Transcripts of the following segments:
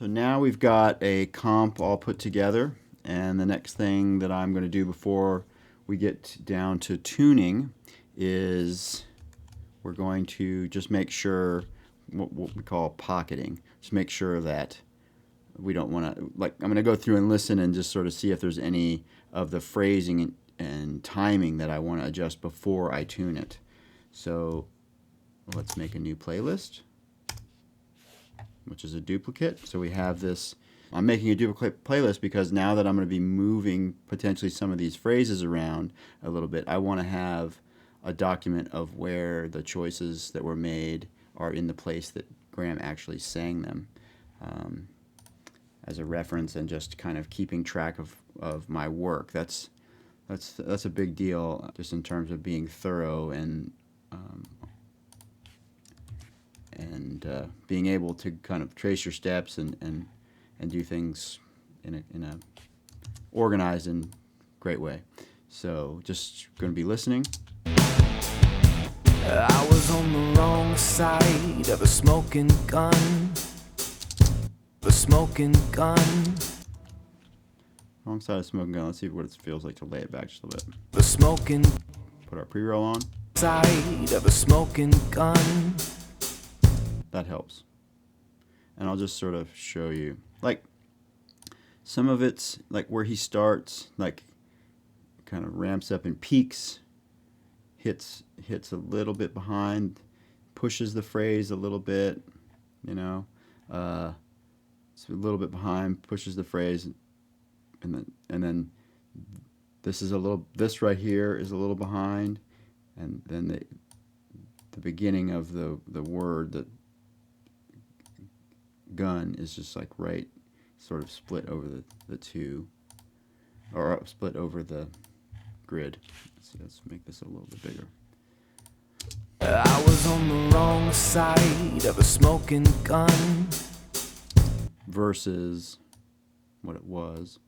So now we've got a comp all put together, and the next thing that I'm going to do before we get down to tuning is we're going to just make sure what we call pocketing. Just make sure that we don't want to, like, I'm going to go through and listen and just sort of see if there's any of the phrasing and timing that I want to adjust before I tune it. So let's make a new playlist, which is a duplicate. So we have this. I'm making a duplicate playlist because now that I'm going to be moving potentially some of these phrases around a little bit, I want to have a document of where the choices that were made are in the place that Graham actually sang them, as a reference, and just kind of keeping track of my work. That's a big deal, just in terms of being thorough and being able to kind of trace your steps and do things in a organized and great way. So just going to be listening. I was on the wrong side of a smoking gun. A smoking gun. Wrong side of smoking gun. Let's see what it feels like to lay it back just a little bit. The smoking. Put our pre-roll on. Side of a smoking gun. That helps. And I'll just sort of show you, like, some of it's like where he starts, like, kind of ramps up and peaks, hits a little bit behind, pushes the phrase a little bit, you know, it's a little bit behind, pushes the phrase, and then this right here is a little behind, and then the beginning of the word, that gun, is just like right, sort of split over the two, or split over the grid. Let's make this a little bit bigger. I was on the wrong side of a smoking gun. Versus what it was.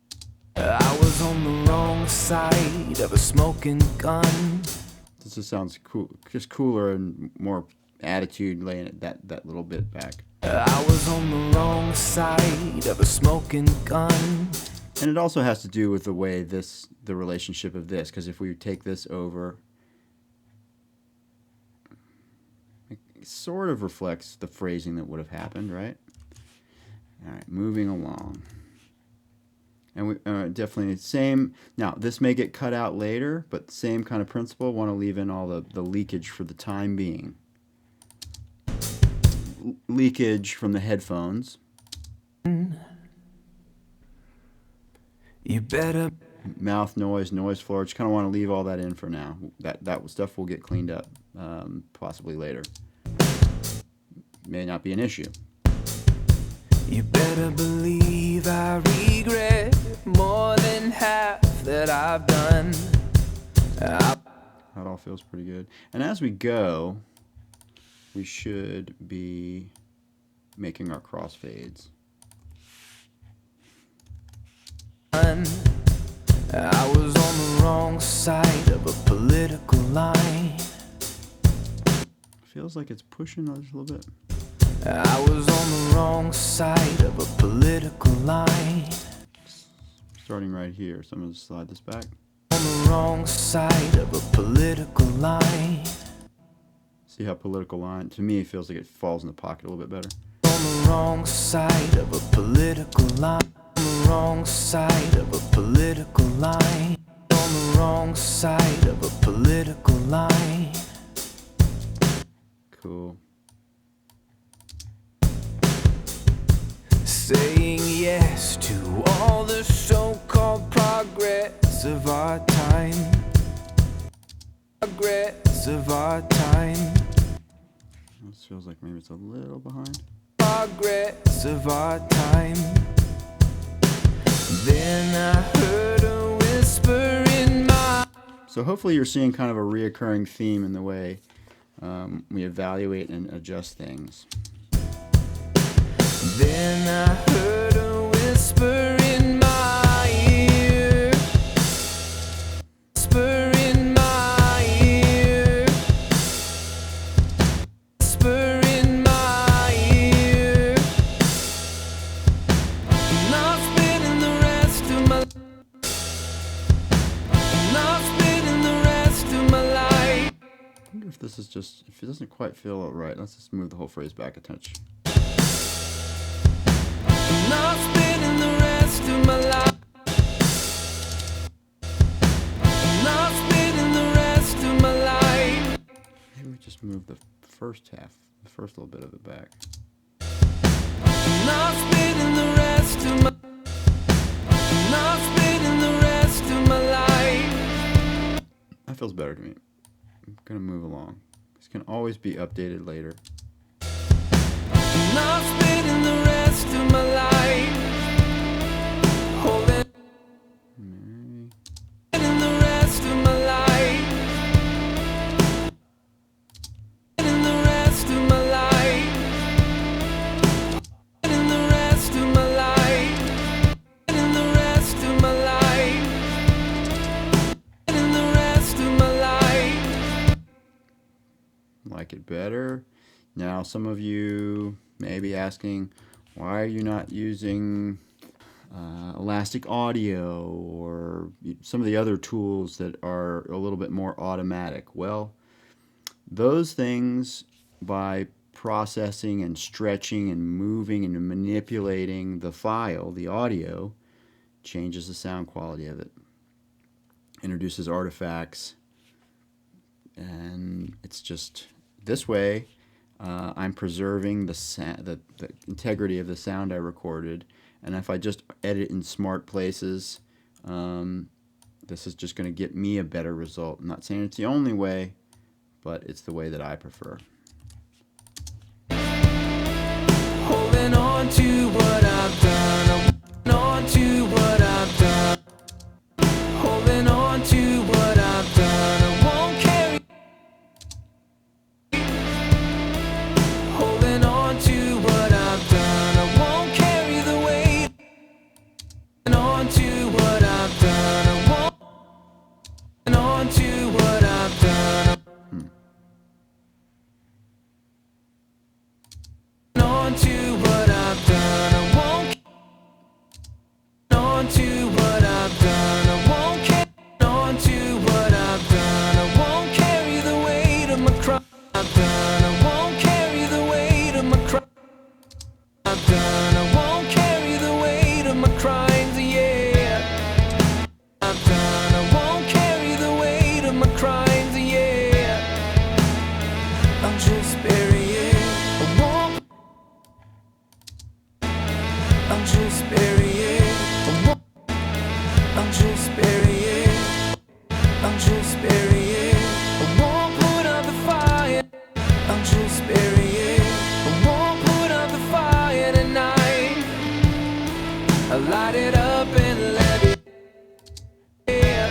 I was on the wrong side of a smoking gun. This just sounds cool, just cooler and more attitude, laying it that little bit back. I was on the wrong side of a smoking gun. And it also has to do with the way the relationship of this, because if we take this over, it sort of reflects the phrasing that would have happened, right? All right, moving along. And we definitely the same. Now, this may get cut out later, but same kind of principle. Want to leave in all the leakage for the time being. Leakage from the headphones. You better. Mouth noise, noise floor. Just kind of want to leave all that in for now. That stuff will get cleaned up, possibly later. May not be an issue. You better believe I regret more than half that I've done. That all feels pretty good. And as we go, we should be making our crossfades. I was on the wrong side of a political line. Feels like it's pushing us a little bit. I was on the wrong side of a political line. Starting right here, so I'm going to slide this back. On the wrong side of a political line. See how political line, to me, it feels like it falls in the pocket a little bit better. On the wrong side of a political line. On the wrong side of a political line. On the wrong side of a political line. Cool. Saying yes to all the so-called progress of our time. Progress of our time. This feels like maybe it's a little behind. Progress of our time. Then I heard a whisper in my... So hopefully you're seeing kind of a reoccurring theme in the way we evaluate and adjust things. Then I heard a whisper in my ear. Whisper in my ear. Whisper in my ear. Not spending the rest of my Not spending the rest of my life. I wonder if this is just, if it doesn't quite feel right, let's just move the whole phrase back a touch. Not spending the rest of my life. Not spending the rest of my life. Maybe we just move the first half, the first little bit of it back. Not spending the rest of my Not spending the rest of my life. That feels better to me. I'm gonna move along. This can always be updated later. Not spending the rest of my life. Holding Maybe. Spending the rest of my life. Spending the rest of my life. Spending the rest of my life. Spending the rest of my life. Spending the rest of my life. Like it better. Now some of you may be asking, why are you not using Elastic Audio or some of the other tools that are a little bit more automatic? Well, those things, by processing and stretching and moving and manipulating the file, the audio, changes the sound quality of it, introduces artifacts, and it's just this way. I'm preserving the integrity of the sound I recorded, and if I just edit in smart places, this is just going to get me a better result. I'm not saying it's the only way, but it's the way that I prefer. Holding on to what I've done. Holding on to what I've done. Holding on to what I've done. I won't carry. Holding on to what I've done. I won't carry the weight. Holding on to what I've done. I won't. Holding on to what I've done. On to what I've done. I won't. On to what I've done. I won't carry. On to what I've done. I won't carry the weight of my crime. I've done. I won't carry the weight of my crime. I've done. I won't carry the weight of my crimes. Yeah. I've done. I won't carry the weight of my crimes. Yeah. I'll just bury it. I won't. I'll just bury it. I'll just bury it. I'll just bury it. I won't put out the fire. I'll just bury it. I won't put out the fire tonight. I'll light it up and let it. Yeah.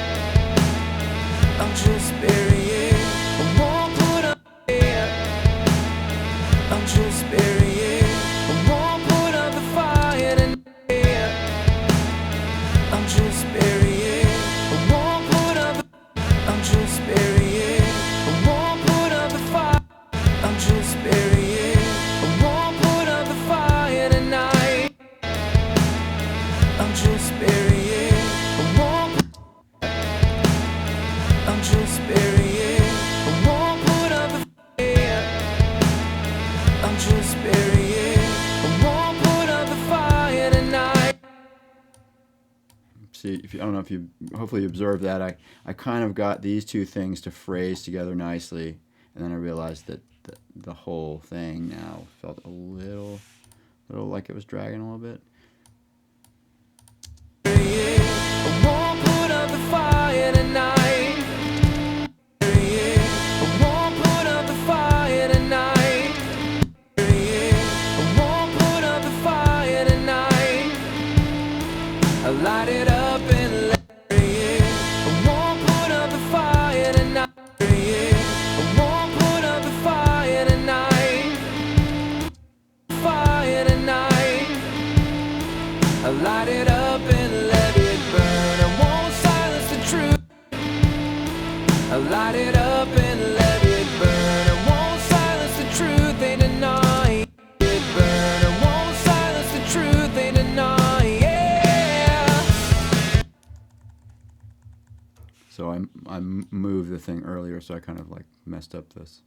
I'll just bury it. I won't put out. Yeah. I'll just bury it. I won't put out the fire tonight. I'll just bury it. I won't put out the. I'll just bury it. I won't put out the fire. I'll just bury it. I won't put out the fire tonight. I'll just bury it. I won't. I'll just bury it. I won't put out the fire. I'll just bury it. I won't put out the fire tonight. See, if you, I don't know if you, hopefully you observed that I kind of got these two things to phrase together nicely, and then I realized that the whole thing now felt a little like it was dragging a little bit. I won't put out the fire tonight. I won't put out the fire tonight. I won't put out the fire tonight. I'll light it up and let it. I won't put out the fire tonight. I won't put out the fire tonight. Fire tonight. I'll light it up and let it burn. I won't silence the truth. I'll light it up and let it burn. I won't silence the truth, they deny it burn. I won't silence the truth, they deny So I moved the thing earlier, so I kind of like messed up this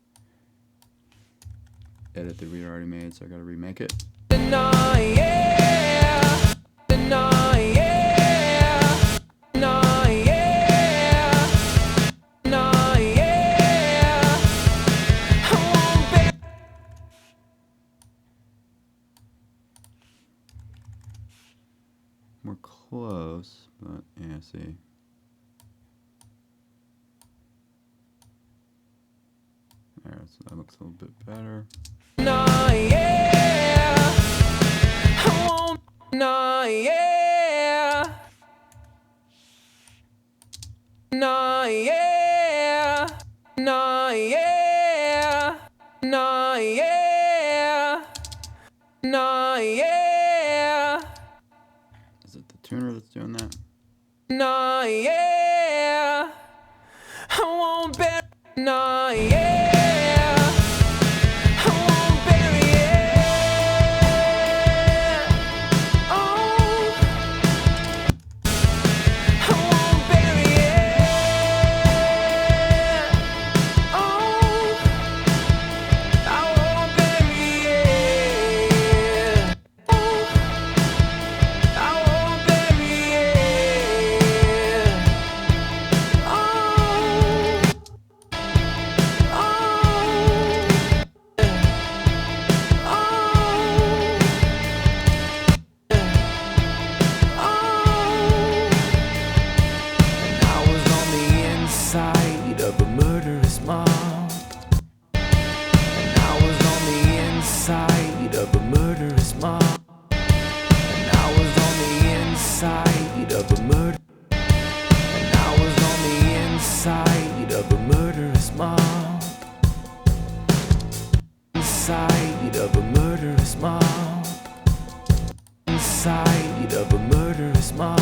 edit that we already made, so I got to remake it. We're close, but yeah, see. There, so that looks a little bit better. Is it the tuner that's doing that? I won't bury of a murderous mob, and I was on the inside of a murderous mob, and I was on the inside of a murder, and I was on the inside of a murderous mob, inside of a murderous mob, inside of a murderous mob,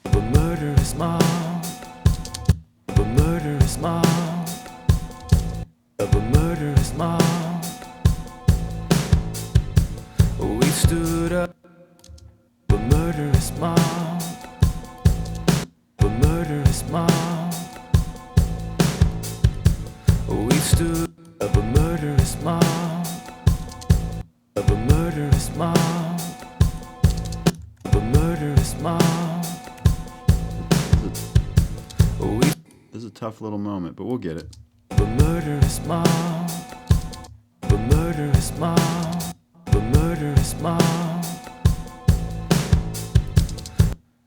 of a murderous mob. Of a murderous mob, of a murderous mob. We stood up, of a murderous mob, of a murderous mob. We stood up, a murderous mob, of a murderous mob, of a murderous mob. This is a tough little moment, but we'll get it. The murderous mob, the murderous mob, the murderous mob,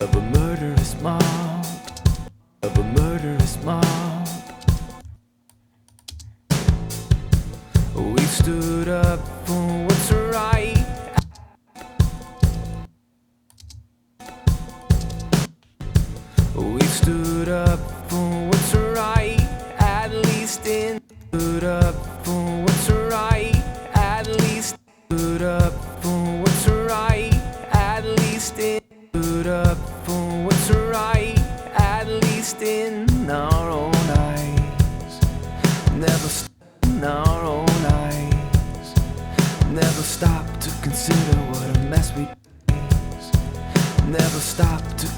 of a murderous mob, of a murderous mob. We stood up for what's right. We stood up for what's right, at least in. Stood up for what's right, at least. Stood up for what's right, at least in. Stood up for what's right, at least in our own eyes. Never in our own eyes. Never stop to consider what a mess we raise. Never stop to.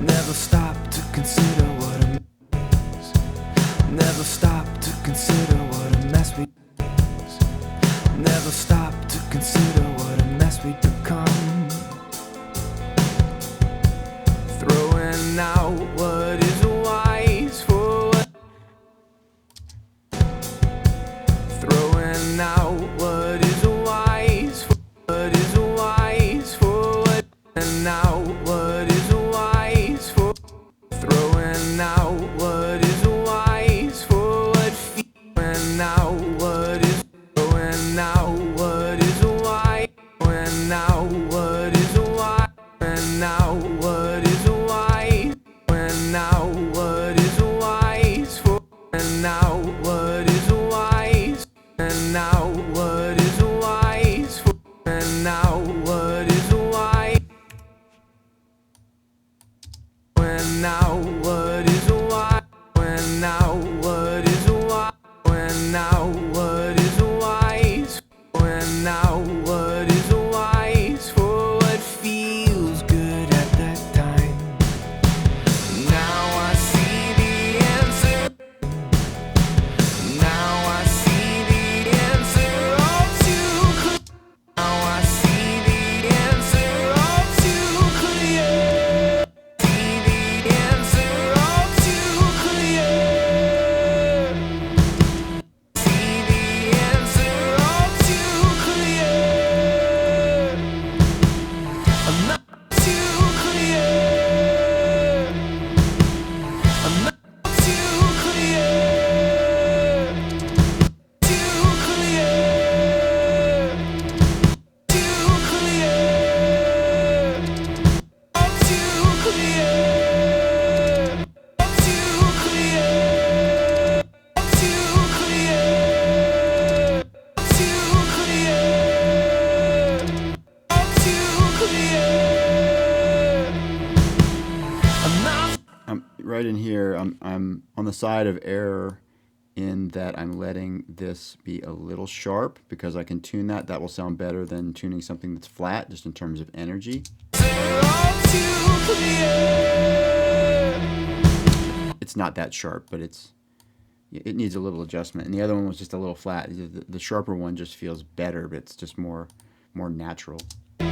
Never stop to consider what a mess. Never stop to consider what a mess we raise. Never stop to consider what a mess we become. Throwing out what is wise for what. Throwing out what is wise for what is wise for what. And now what is wise for. Throwing out what is wise for what. Throwing out what is. Throwing out what is wise. Throwing out. right in here, I'm on the side of error in that I'm letting this be a little sharp because I can tune that. That will sound better than tuning something that's flat, just in terms of energy. It's not that sharp, but it needs a little adjustment. And the other one was just a little flat. The sharper one just feels better, but it's just more natural. I'm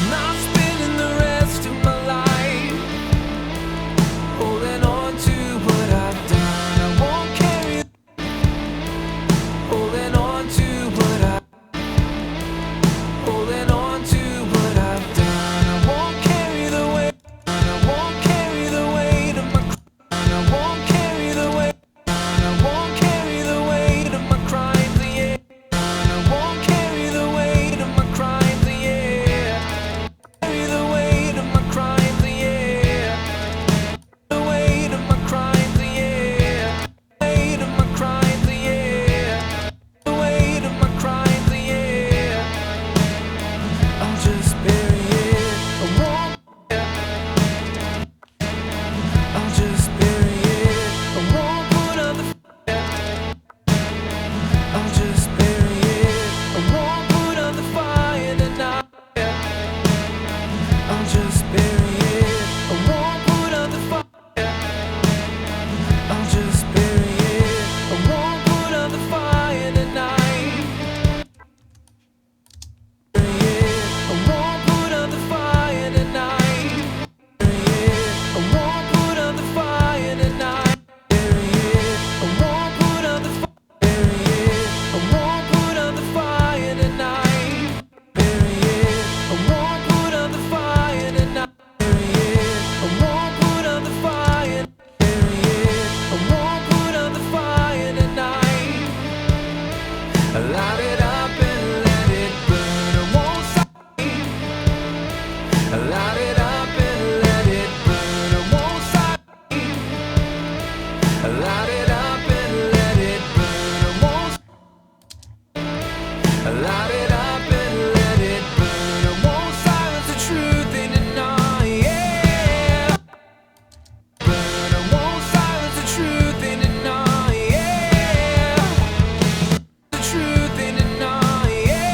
not spending the rest of my life holding on to what I've done. I won't carry holding on to what holding on to what I've done. I won't carry the weight. I won't carry the weight of my crime. I won't carry the weight. I won't carry the weight of my crimes. Yeah. I won't carry the weight of my crimes. Yeah. Carry the weight of my crimes. Yeah. The weight of my crimes. Yeah. Weight of my crimes. Yeah. The weight of my crimes. Yeah. I'll just bury it. I won't. I'll just bury it. I won't put on the fire. I'll just bury it. I won't put on the fire tonight. I'll just bury it. I won't put on the fire. I'll just bury it. I won't put on the fire tonight. Bury it. I won't put on the fire tonight. Bury it. I won't put on the fire tonight. Bury it. I won't put on the fire. Bury it. I won't put on the fire tonight. Bury it. I won't put on the fire tonight. Bury it. I won't put on the fire. Bury it. I won't put on the fire tonight. Light it up and let it burn. I won't stop. Light it up and let it burn. I won't stop. Light it up and let it burn. I won't stop. Light it up and let it burn. I won't silence the truth in the night. Yeah. Burn. I won't silence the truth in the night. Yeah. The truth in the night. Yeah.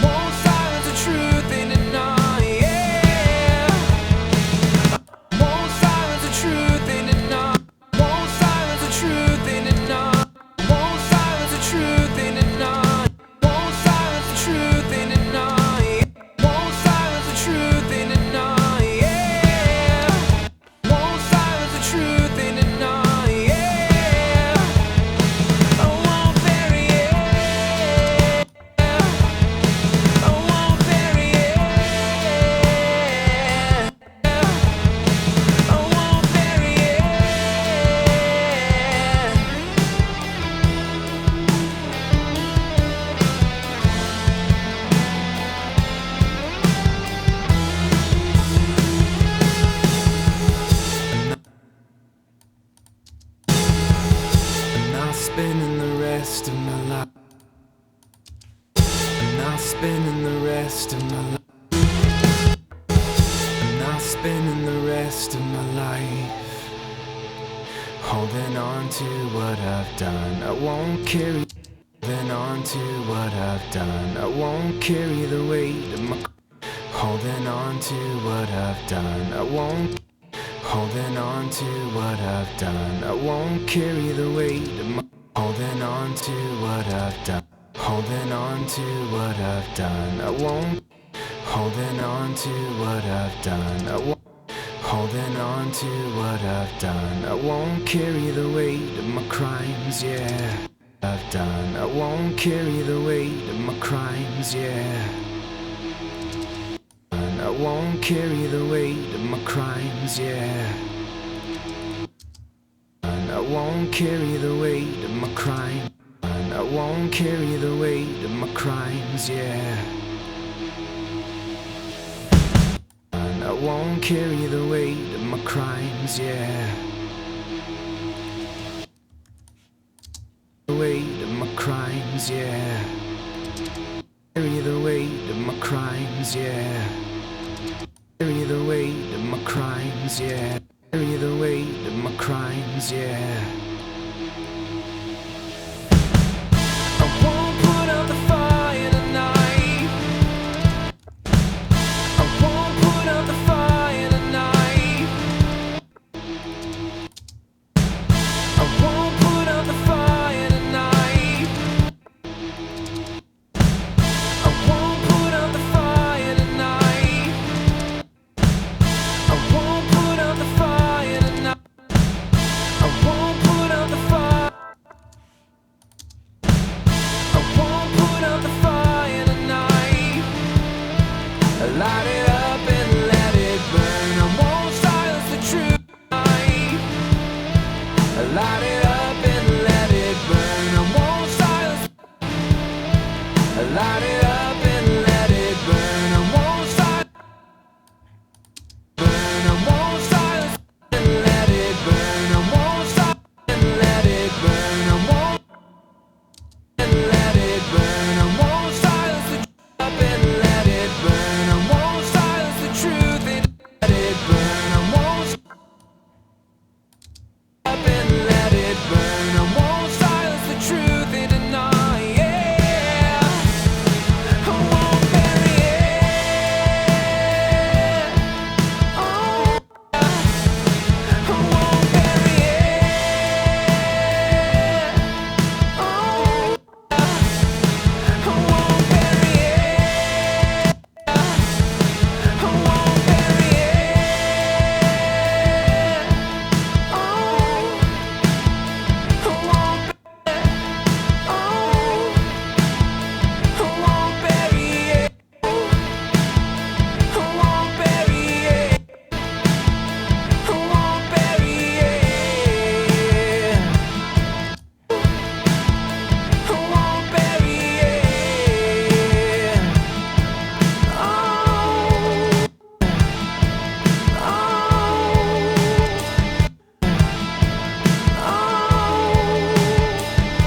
Won't silence the truth in the night. Yeah. Won't silence the truth in the night. Won't silence the truth in the night. Won't silence the truth in the night. Won't silence the truth in the night. Won't silence the truth in the night. Yeah. Won't silence the truth in the night. Yeah. I won't bury it. I won't bury it. I won't bury it. I'm not spending the rest of my life. I'm not spending the rest of my life. I'm not spending the rest of my life holding on to what I've done. I won't carry. Holding on to what I've done. I won't carry the weight of my. Holding on to what I've done. I won't. Holding on to what I've done. I won't carry the weight of my. Holding on to what I've done. Holding on to what I've done. I won't. Holding on to what I've done. I won't. Holding on to what I've done. I won't carry the weight of my crimes, yeah. I've done. I won't carry the weight of my crimes, yeah. And I won't carry the weight of my crimes, yeah. And I won't carry the weight of my crime. And I won't carry the weight of my crimes, yeah. And I won't carry the weight of my crimes, yeah. The weight of my crimes, yeah. Carry the weight of my crimes, yeah. Carry the weight crimes, yeah. Carry the weight of my crimes, yeah. I won't put up the fire tonight. I won't put up the fire tonight. I won't put up the fire tonight. I won't put up the fire tonight. I won't put up the fire tonight. I won't put up the fire. I won't put up the fire tonight. Light it up and let it burn. I won't silence the truth tonight. Light it up and let it burn. I won't silence. Light it up and let it burn. I won't silence. Burn. I won't silence and let it burn. I won't silence and let it burn. I won't and let it burn. I won't silence the truth up and let it burn. I won't silence the truth and let it burn. I won't up and let it burn. I won't silence the truth and deny. Yeah, I won't bury it. Oh, I won't bury it. Oh, I won't bury it. I won't bury it. Oh, I won't. Oh,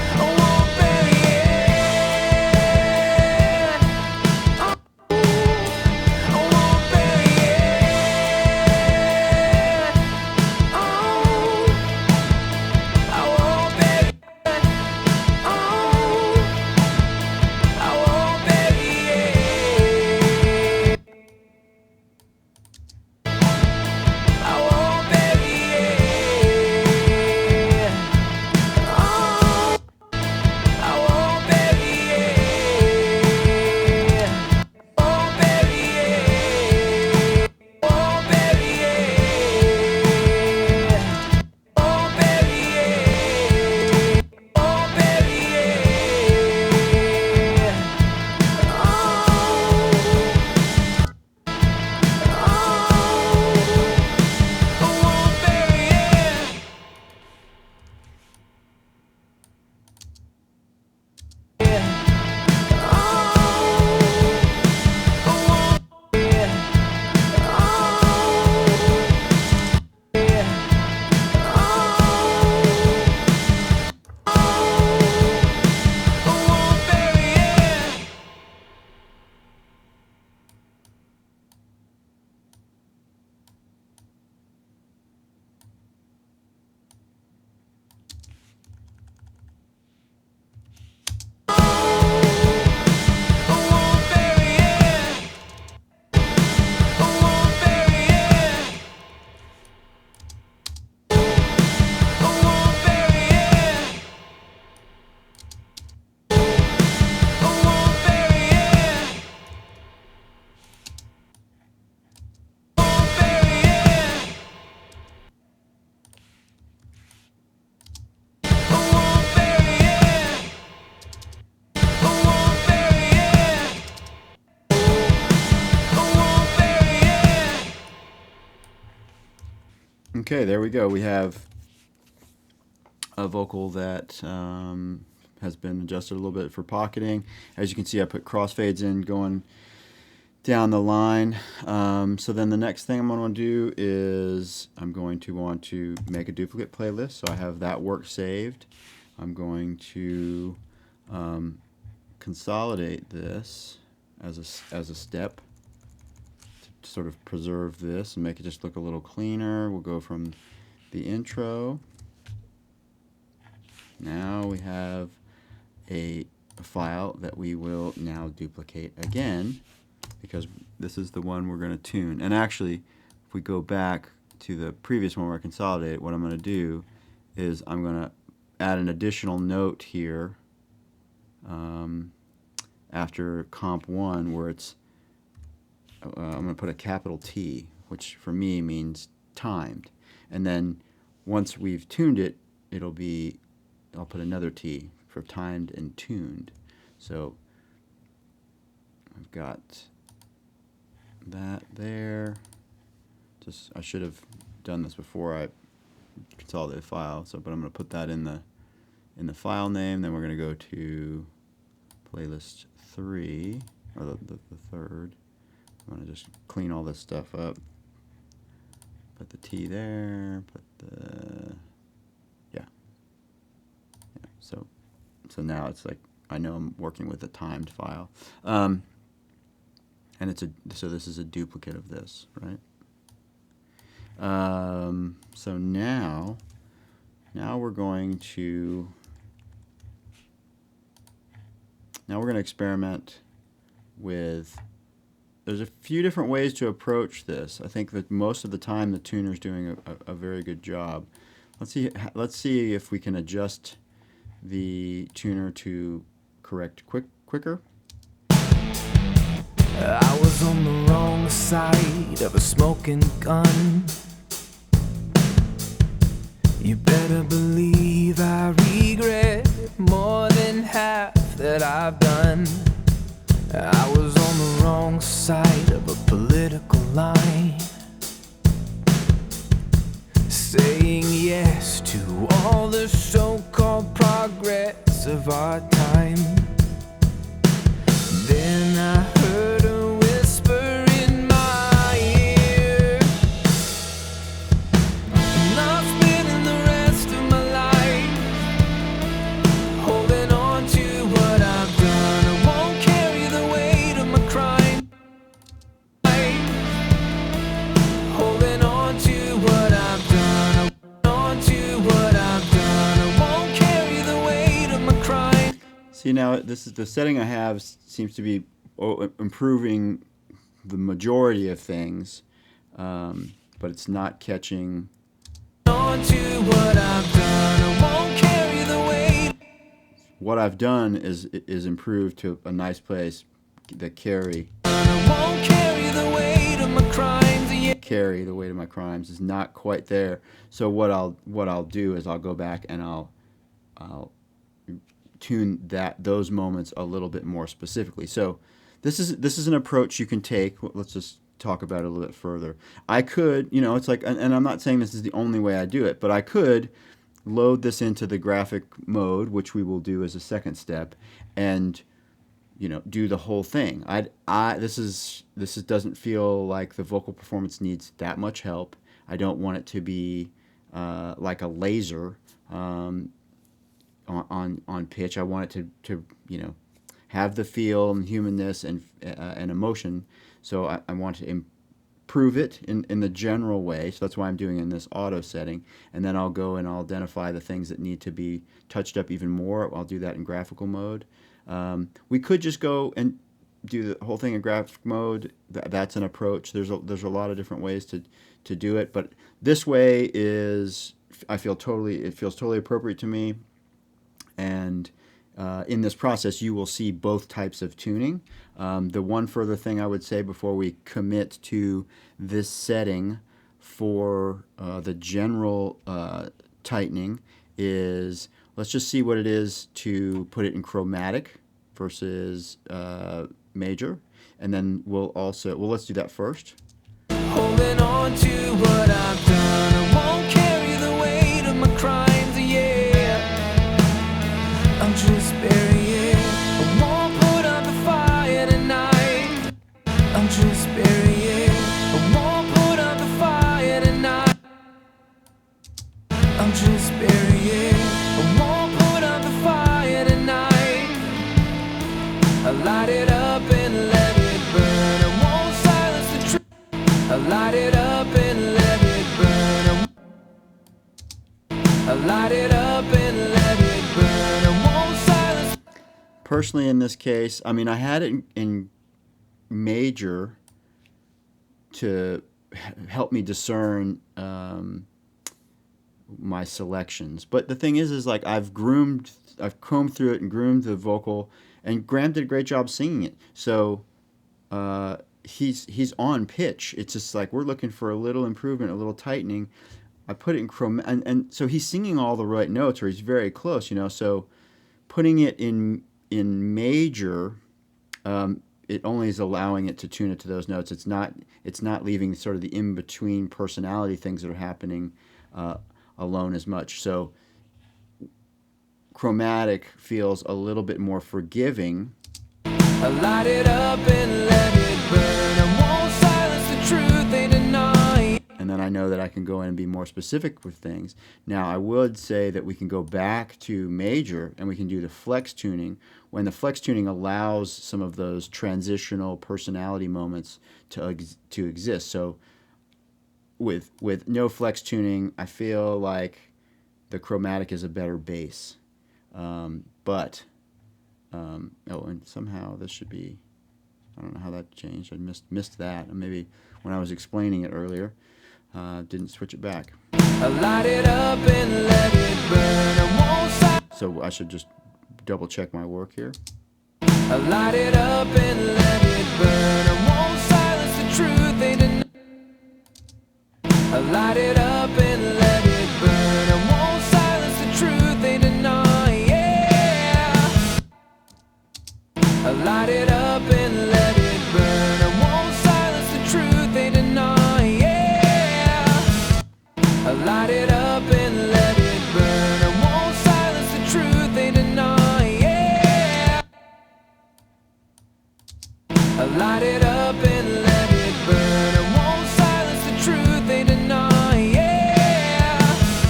I won't bury it. I won't bury it. I won't bury it. I won't bury it. Oh, I won't bury it. I won't bury it. Oh, I won't bury it. Oh, I won't bury it. I won't bury it. Oh, I won't bury it. Won't bury it. Won't bury it. Won't bury it. Won't bury it. Oh, I won't bury it. Okay, there we go. We have a vocal that has been adjusted a little bit for pocketing. As you can see, I put crossfades in going down the line. So then the next thing I'm going to do is I'm going to want to make a duplicate playlist. So I have that work saved. I'm going to consolidate this as a step sort of preserve this and make it just look a little cleaner, we'll go from the intro. Now we have a file that we will now duplicate again, because this is the one we're going to tune. And actually, if we go back to the previous one where I consolidate, what I'm going to do is I'm going to add an additional note here after comp 1 where it's I'm going to put a capital T, which for me means timed. And then once we've tuned it, it'll be, I'll put another T for timed and tuned. So I've got that there. Just, I should have done this before I consolidated the file. So, but I'm going to put that in the file name. Then we're going to go to playlist 3, or the third. I'm going to just clean all this stuff up. Put the T there. Put the So now it's like I know I'm working with a timed file, and so this is a duplicate of this, right? So now we're going to experiment with. There's a few different ways to approach this. I think that most of the time the tuner's doing a very good job. Let's see if we can adjust the tuner to correct quicker. I was on the wrong side of a smoking gun. You better believe I regret more than half that I've done. I was on the wrong side of a political line, saying yes to all the so-called progress of our time. Then I heard a whisper in my ear, and I'm spending the rest of my life holding on to what I've done. I won't carry the weight of my crime, holding on to what I've done. See, now this is the setting I have seems to be improving the majority of things, but it's not catching. What I've done is improved to a nice place. The carry. Carry the weight of my crimes is not quite there. So what I'll do is I'll go back and I'll tune those moments a little bit more specifically. So this is an approach you can take. Let's just talk about it a little bit further. I could, it's like, and I'm not saying this is the only way I do it, but I could load this into the graphic mode, which we will do as a second step, and do the whole thing. This doesn't feel like the vocal performance needs that much help. I don't want it to be like a laser on pitch. I want it to have the feel and humanness and emotion. So I want to improve it in the general way. So that's why I'm doing it in this auto setting. And then I'll go and I'll identify the things that need to be touched up even more. I'll do that in graphical mode. We could just go and do the whole thing in graphic mode. That's an approach. There's a lot of different ways to do it, but this way it feels totally appropriate to me. And in this process, you will see both types of tuning. The one further thing I would say before we commit to this setting for the general tightening is, let's just see what it is to put it in chromatic versus major. And then let's do that first. Holding on to what I've done, I won't carry the weight of my crimes, yeah. I'm just burying, I won't put up the fire tonight. I'm just burying, I won't put up the fire tonight. I'm just burying, I won't put up the fire tonight. I light it up and let it burn, I won't silence the truth. light it up and let it burn. I light it up and let it burn. I won't silence. Personally, in this case, I mean, I had it in major to help me discern my selections. But the thing is like I've combed through it and groomed the vocal, and Graham did a great job singing it. So he's on pitch. It's just like we're looking for a little improvement, a little tightening. I put it in and so he's singing all the right notes, or he's very close, you know. So putting it in major, it only is allowing it to tune it to those notes. It's not leaving sort of the in between personality things that are happening alone as much. So chromatic feels a little bit more forgiving. I light it up and let it burn. I won't silence the truth they deny. And then I know that I can go in and be more specific with things. Now, I would say that we can go back to major and we can do the flex tuning, when the flex tuning allows some of those transitional personality moments to exist. So with no flex tuning, I feel like the chromatic is a better bass. And somehow this should be, I don't know how that changed. I missed that. And maybe when I was explaining it earlier, didn't switch it back. I light it up and let it burn. I won't silence. So I should just double check my work here. I light it up and let it burn. I won't silence the truth they deny. I light it up and let it burn. I won't silence the truth they deny. Yeah. I light it up and let it burn. I won't silence the truth they deny. Yeah. I light it up and let it burn. I won't silence the truth they deny. Yeah. I light it up and let it burn. I won't silence the truth they deny. Yeah.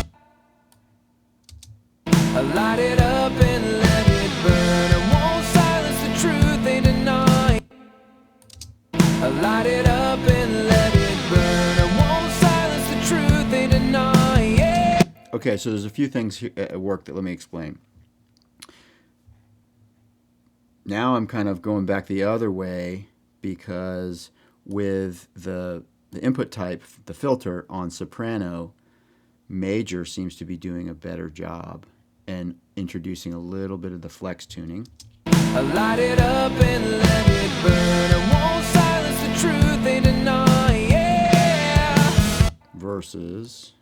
I light it up and let it burn. I won't silence the truth they deny. I light it up and let it burn. I won't silence the truth they deny. Yeah. Okay, so there's a few things here at work that let me explain. Now I'm kind of going back the other way, because with the input type, the filter on soprano, major seems to be doing a better job and introducing a little bit of the flex tuning. I light it up and let it burn. I won't silence the truth they deny. Yeah. Versus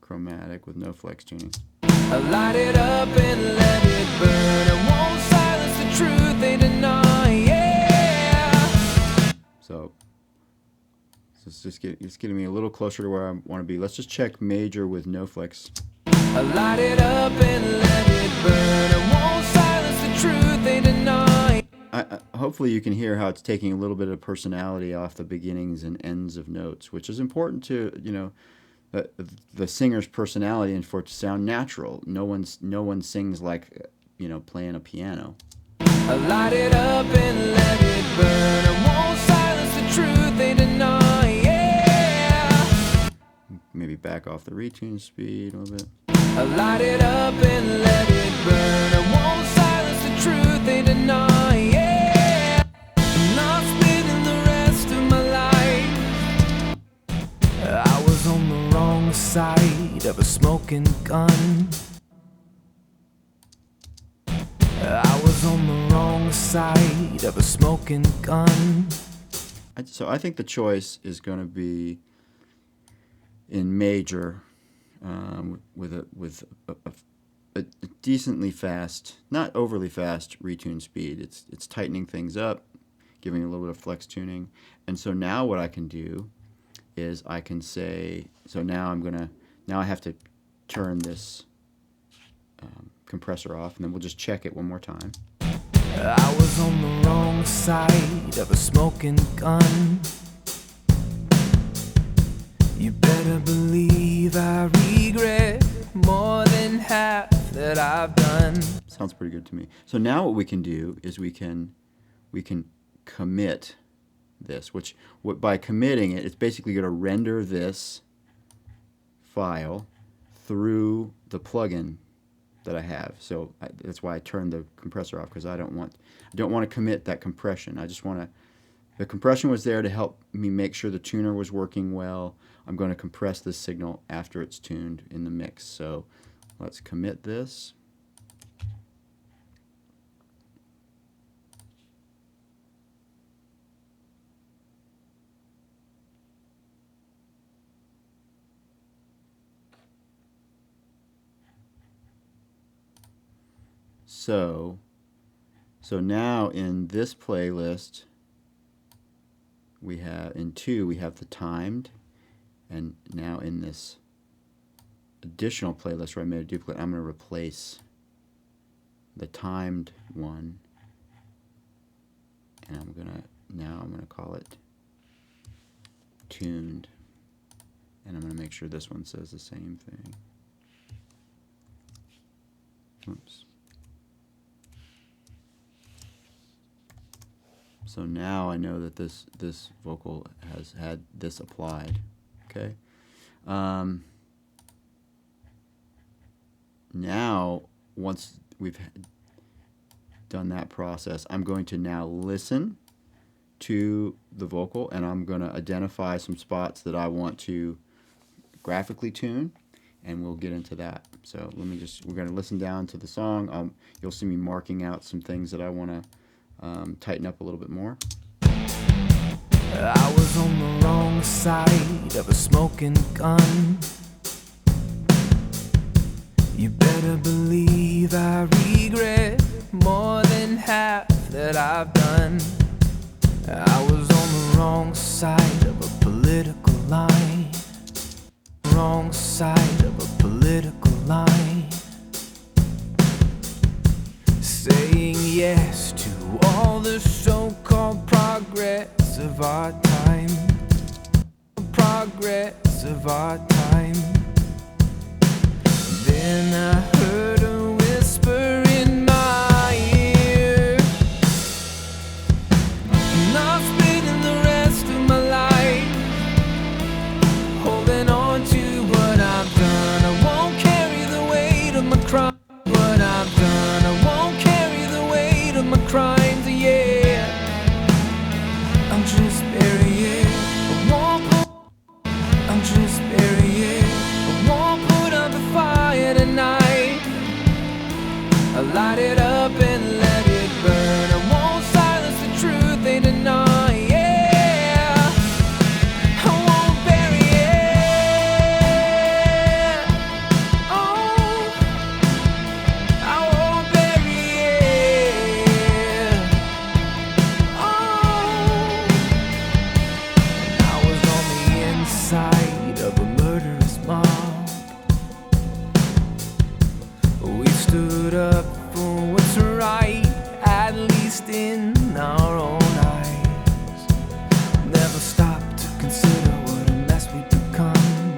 chromatic with no flex tuning. I light it up and let it burn. I won't silence the truth they deny. Yeah. So it's just getting me a little closer to where I want to be. Let's just check major with no flex. I light it up and let it burn. I won't silence the truth they deny. Hopefully you can hear how it's taking a little bit of personality off the beginnings and ends of notes, which is important to, you know, the singer's personality and for it to sound natural. No one sings like, you know, playing a piano. I light it up and let it burn. I won't silence the truth they deny. Yeah. Maybe back off the retune speed a little bit. I light it up and let it burn. I won't silence the truth they deny. Yeah. I'm not spending the rest of my life. I was on the wrong side of a smoking gun. I was on the wrong side of a smoking gun. So I think the choice is going to be in major, with a decently fast, not overly fast retune speed. It's tightening things up, giving a little bit of flex tuning. And so now what I can do is I can say, so now I have to turn this compressor off, and then we'll just check it one more time. I was on the wrong side of a smoking gun. You better believe I regret more than half that I've done. Sounds pretty good to me. So now what we can do is we can commit this, which by committing it, it's basically going to render this file through the plugin that I have. So that's why I turned the compressor off, because I don't want to commit that compression. I just want to. The compression was there to help me make sure the tuner was working well. I'm going to compress this signal after it's tuned in the mix. So let's commit this. So now in this playlist, we have in 2 we have the timed, and now in this additional playlist where I made a duplicate, I'm going to replace the timed one, and I'm going to call it tuned, and I'm going to make sure this one says the same thing. Oops. So now I know that this vocal has had this applied. Okay. Now, once we've done that process, I'm going to now listen to the vocal, and I'm going to identify some spots that I want to graphically tune, and we'll get into that. So we're going to listen down to the song. You'll see me marking out some things that I want to tighten up a little bit more. I was on the wrong side of a smoking gun. You better believe I regret more than half that I've done. I was on the wrong side of a political line. Wrong side of a political line. Saying yes to all the so-called progress of our time. Progress of our time. Then I heard a whisper in my ear, not spending the rest of my life holding on to what I've done. I won't carry the weight of my crime. What I've done, I won't carry the weight of my crimes, yeah. I'll just bury it. I'll just bury it. I won't put out the fire tonight. I'll light it up and let it burn. I won't silence the truth they deny, yeah. I won't bury it. Oh, I won't bury it. Oh, I was on the inside of a murderous mob. We stood up for what's right, at least in our own eyes. Never stopped to consider what a mess we'd become.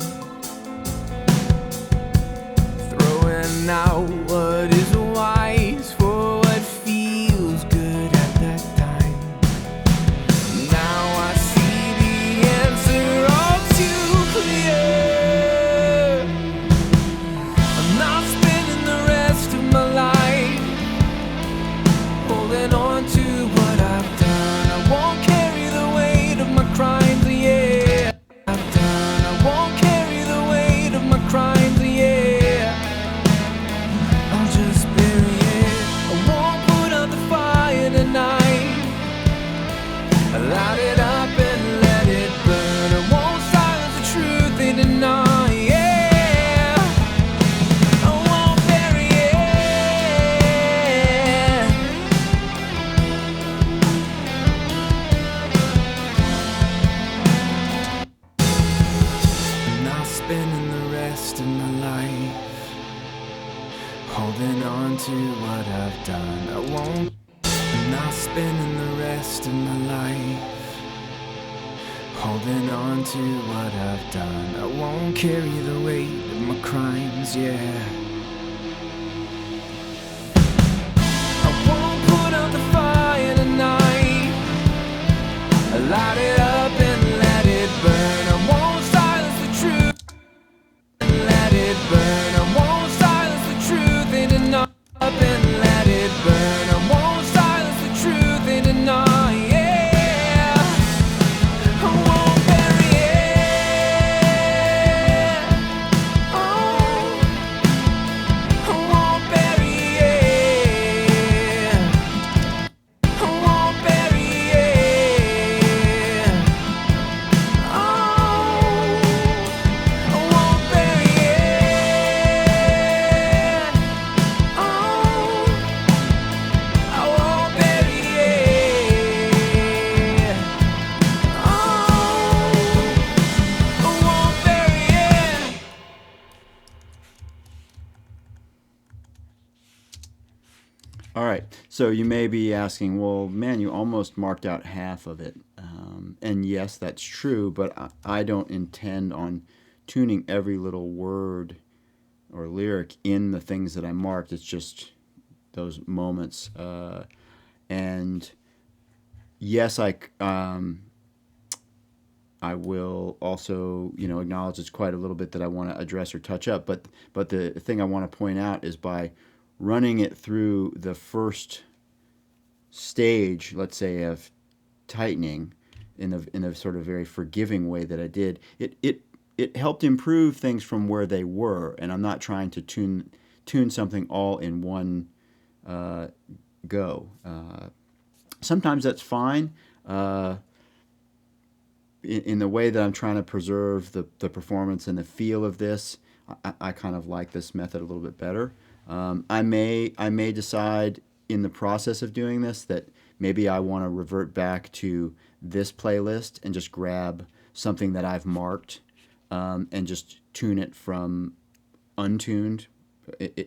Throwing out what is wise for what feels good at that time. Now I see the answer all too clear. I'm not spending the rest of my life holding on to what I've done. I won't carry the weight of my crimes, yeah. I've done. I won't carry the weight of my crimes, yeah. I'll just bury it. I won't put out the fire tonight. I light it up and let it burn. I won't silence the truth they deny, yeah. I won't bury it. I'm not spending the rest of my life holding on to what I've done. I won't. I'm not spending the rest of my life holding on to what I've done. I won't carry the weight of my crimes, yeah. I won't put out the fire tonight. I light So you may be asking, well, man, you almost marked out half of it. And yes, that's true, but I don't intend on tuning every little word or lyric in the things that I marked. It's just those moments. And yes, I will also, acknowledge it's quite a little bit that I want to address or touch up. But the thing I want to point out is by running it through the first stage, let's say, of tightening in a sort of very forgiving way that I did, it helped improve things from where they were, and I'm not trying to tune something all in one go. Sometimes that's fine. In the way that I'm trying to preserve the performance and the feel of this, I kind of like this method a little bit better. I may decide in the process of doing this that maybe I want to revert back to this playlist and just grab something that I've marked, and just tune it from untuned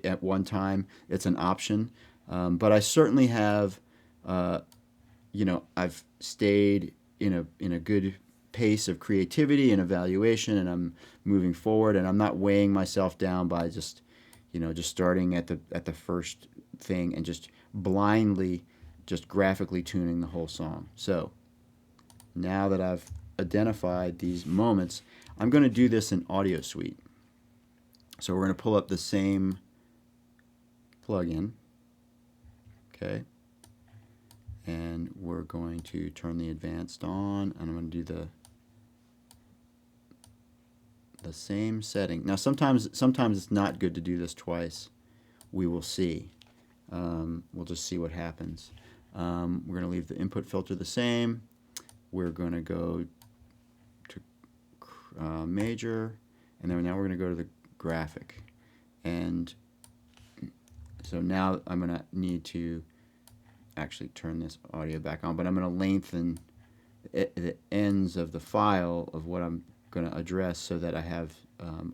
at one time. It's an option, but I certainly have, I've stayed in a good pace of creativity and evaluation, and I'm moving forward, and I'm not weighing myself down by just starting at the first thing and just blindly just graphically tuning the whole song. So now that I've identified these moments, I'm going to do this in Audio Suite. So we're going to pull up the same plugin, okay, and we're going to turn the advanced on, and I'm going to do the same setting. Now sometimes it's not good to do this twice. We will see. We'll just see what happens. We're going to leave the input filter the same. We're going to go to major, and then now we're going to go to the graphic. And so now I'm going to need to actually turn this audio back on, but I'm going to lengthen the ends of the file of what I'm going to address so that I have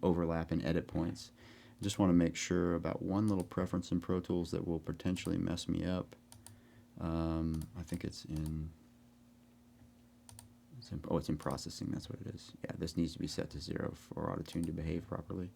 overlap and edit points. I just want to make sure about one little preference in Pro Tools that will potentially mess me up. I think it's in processing. That's what it is. Yeah, this needs to be set to 0 for Autotune to behave properly.